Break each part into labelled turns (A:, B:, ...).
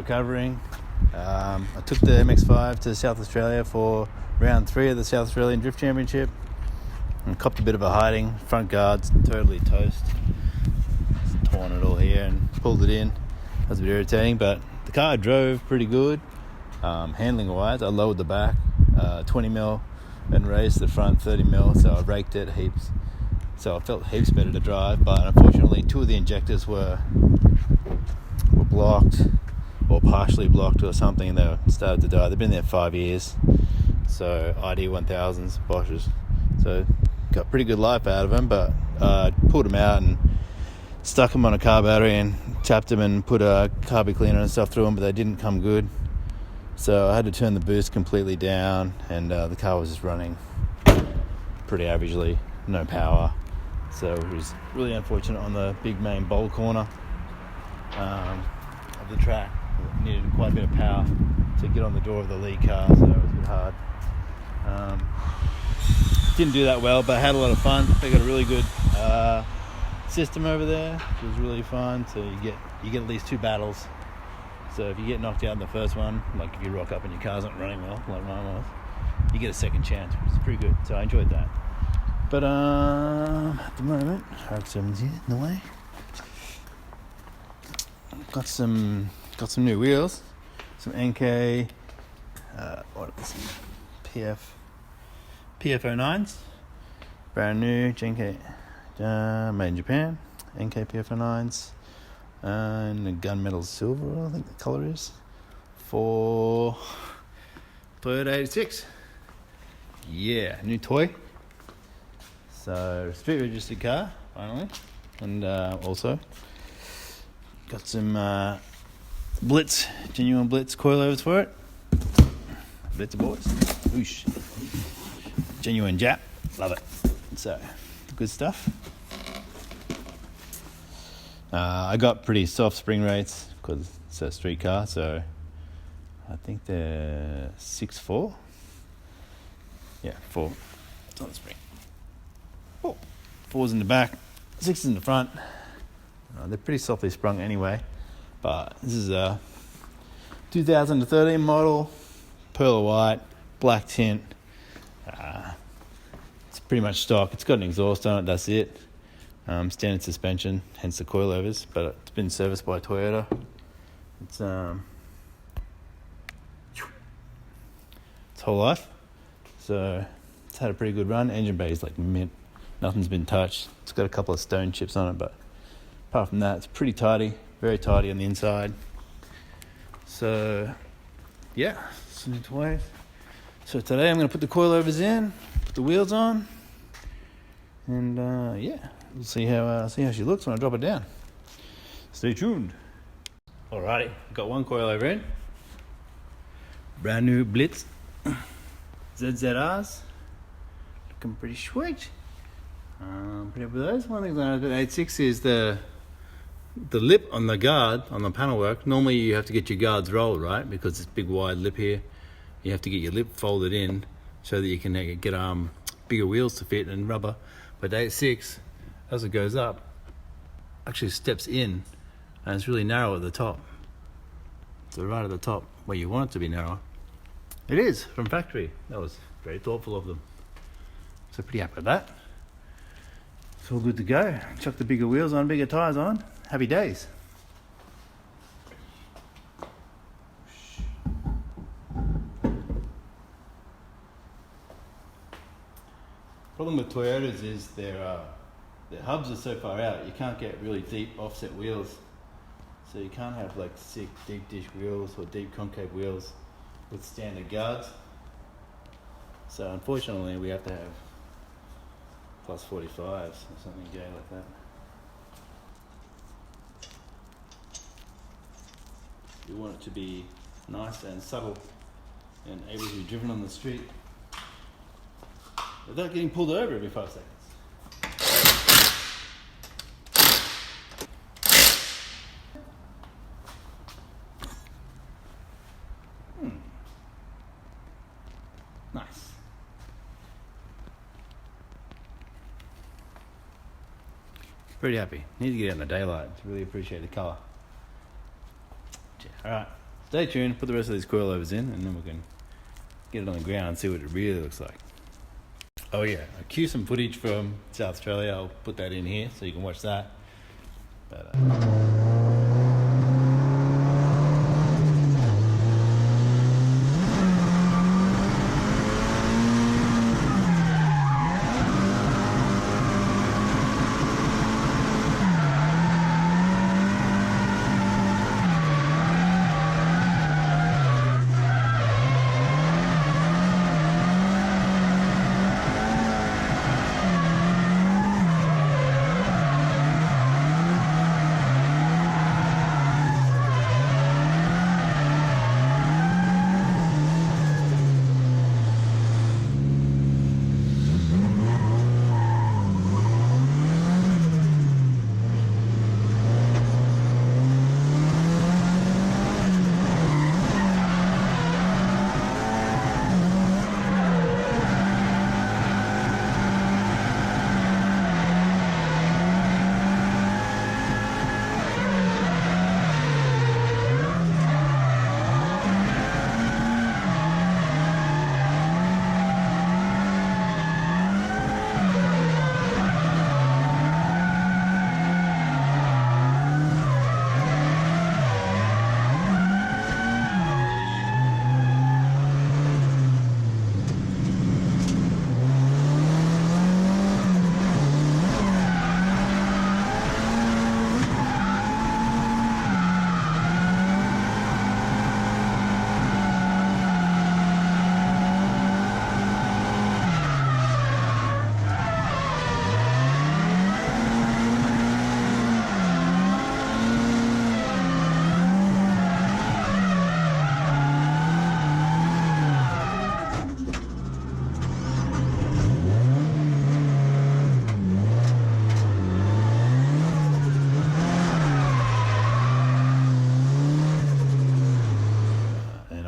A: recovering. I took the MX-5 to South Australia for round 3 of the South Australian Drift Championship and copped a bit of a hiding. Front guard's totally toast. Just torn it all here and pulled it in. That was a bit irritating, but the car drove pretty good. Handling wise, I lowered the back 20 mil and raised the front 30 mil, so I raked it heaps. So I felt heaps better to drive, but unfortunately 2 of the injectors were blocked or partially blocked or something. They started to die. They've been there 5 years. So ID 1000s, Bosches. So got pretty good life out of them, but pulled them out and stuck them on a car battery and tapped them and put a carby cleaner and stuff through them, but they didn't come good. So I had to turn the boost completely down, and the car was just running pretty averagely, no power. So it was really unfortunate on the big main bowl corner of the track. It needed quite a bit of power to get on the door of the lead car, so it was a bit hard. Didn't do that well, but I had a lot of fun. They got a really good system over there, which was really fun. So you get at least 2 battles. So if you get knocked out in the first one, like if you rock up and your car's not running well, like mine was, you get a second chance, which is pretty good. So I enjoyed that. But at the moment, RX-7's here in the way. Got some new wheels, some Enkei PF09s, brand new, Enkei, made in Japan, Enkei PF09s, and a gunmetal silver, I think the colour is, for Toyota 86. Yeah, new toy. So street registered car finally, and also got some Blitz, genuine Blitz coilovers for it. Blitz boys, whoosh. Genuine Jap, love it. So good stuff. I got pretty soft spring rates because it's a street car, so I think they're 6.4. Yeah, 4. It's on the spring. 4's in the back, 6's in the front. They're pretty softly sprung anyway, but this is a 2013 model, pearl white, black tint. It's pretty much stock. It's got an exhaust on it, that's it. Standard suspension, hence the coilovers, but it's been serviced by Toyota. It's whole life, so it's had a pretty good run. Engine bay is like mint. Nothing's been touched. It's got a couple of stone chips on it, but apart from that, it's pretty tidy, very tidy on the inside. So, yeah, some new toys. So today I'm going to put the coilovers in, put the wheels on, and yeah, we'll see how she looks when I drop it down. Stay tuned. Alrighty, got one coilover in. Brand new Blitz ZZRs, looking pretty sweet. Pretty happy with those. One thing I noticed about 86 is the lip on the guard, on the panel work. Normally you have to get your guards rolled, right? Because it's big wide lip here. You have to get your lip folded in so that you can get bigger wheels to fit and rubber. But the 86, as it goes up, actually steps in and it's really narrow at the top. So right at the top where you want it to be narrow. It is from factory. That was very thoughtful of them. So pretty happy with that. It's all good to go. Chuck the bigger wheels on, bigger tyres on. Happy days. Problem with Toyotas is their hubs are so far out, you can't get really deep offset wheels. So you can't have like sick deep dish wheels or deep concave wheels with standard guards. So unfortunately we have to have plus 45s or something gay like that. You want it to be nice and subtle and able to be driven on the street without getting pulled over every 5 seconds. Nice. Pretty happy. Need to get out in the daylight. Really appreciate the colour. Alright, stay tuned, put the rest of these coilovers in, and then we can get it on the ground and see what it really looks like. Oh yeah, I cue some footage from South Australia. I'll put that in here so you can watch that. But,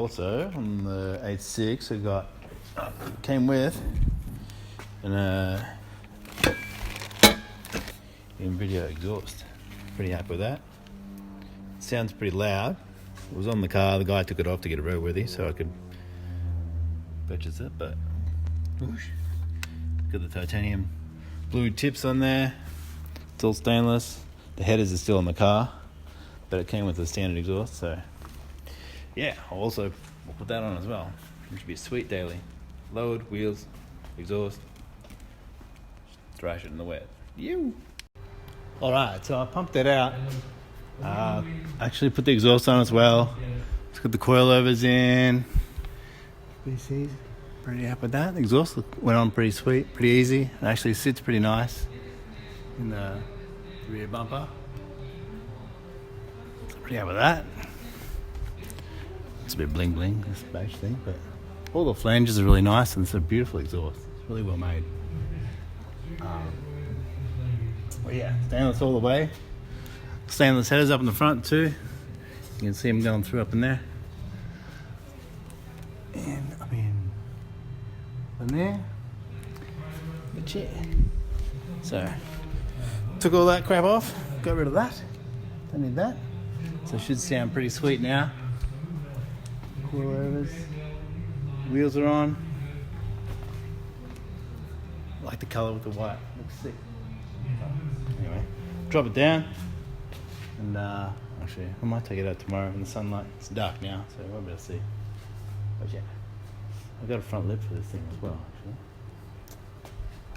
A: also on the 8.6 I got came with an Invidia exhaust. Pretty happy with that. Sounds pretty loud. It was on the car. The guy took it off to get it roadworthy so I could purchase it, but whoosh. Got the titanium blue tips on there. It's all stainless. The headers are still on the car, but it came with the standard exhaust, so yeah, we'll put that on as well. It should be a sweet daily. Load, wheels, exhaust, thrash it in the wet. You. Alright, so I pumped it out. Actually put the exhaust on as well. Let's get the coilovers in. BC's pretty happy with that. The exhaust went on pretty sweet, pretty easy. It actually sits pretty nice in the rear bumper. So pretty happy with that. It's a bit bling bling, this badge thing, but all the flanges are really nice and it's a beautiful exhaust. It's really well made. Well, yeah, stainless all the way. Stainless headers up in the front too. You can see them going through up in there. And I mean, in there. But yeah. So, took all that crap off, got rid of that. Don't need that. So it should sound pretty sweet now. Coilovers. Wheels are on. I like the colour with the white. Looks sick. Anyway, drop it down. And actually, I might take it out tomorrow in the sunlight. It's dark now, so I won't be able to see. But yeah, I've got a front lip for this thing as well, actually.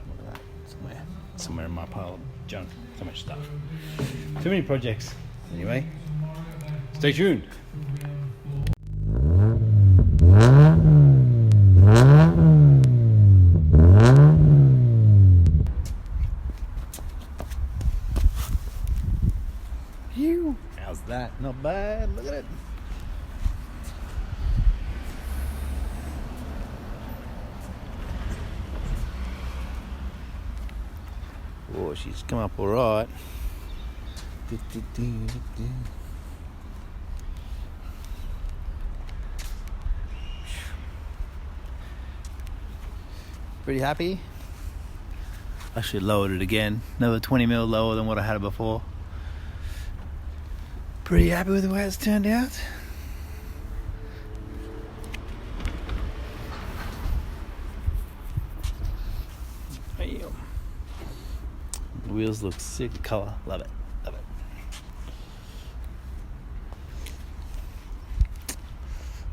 A: Look at that. Somewhere in my pile of junk. So much stuff. Too many projects. Anyway, stay tuned. How's that? Not bad. Look at it. Oh, she's come up all right. Pretty happy. Actually lowered it again. Another 20 mil lower than what I had it before. Pretty happy with the way it's turned out. wheels look sick. Color, love it, love it.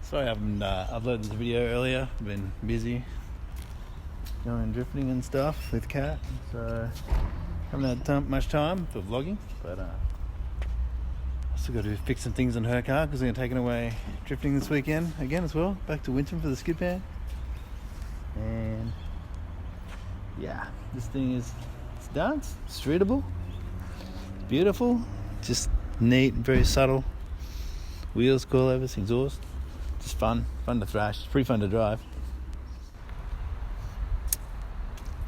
A: Sorry I haven't uploaded this video earlier. I've been busy going drifting and stuff with Kat, so haven't had much time for vlogging, but I still got to fix some things on her car because we're going to take it away drifting this weekend again as well, back to Winton for the skid pan. And yeah, this thing it's done, it's streetable, beautiful, just neat, very subtle, wheels, coilovers, exhaust, just fun to thrash, it's pretty fun to drive.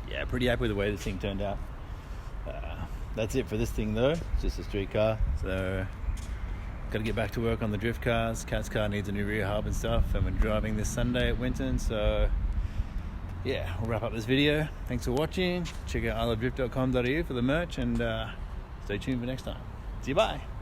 A: Yeah, pretty happy with the way this thing turned out. That's it for this thing though, it's just a street car, so got to get back to work on the drift cars. Kat's car needs a new rear hub and stuff, and we're driving this Sunday at Winton, so yeah, we'll wrap up this video. Thanks for watching. Check out ilovedrift.com.au for the merch, and stay tuned for next time. See you, bye.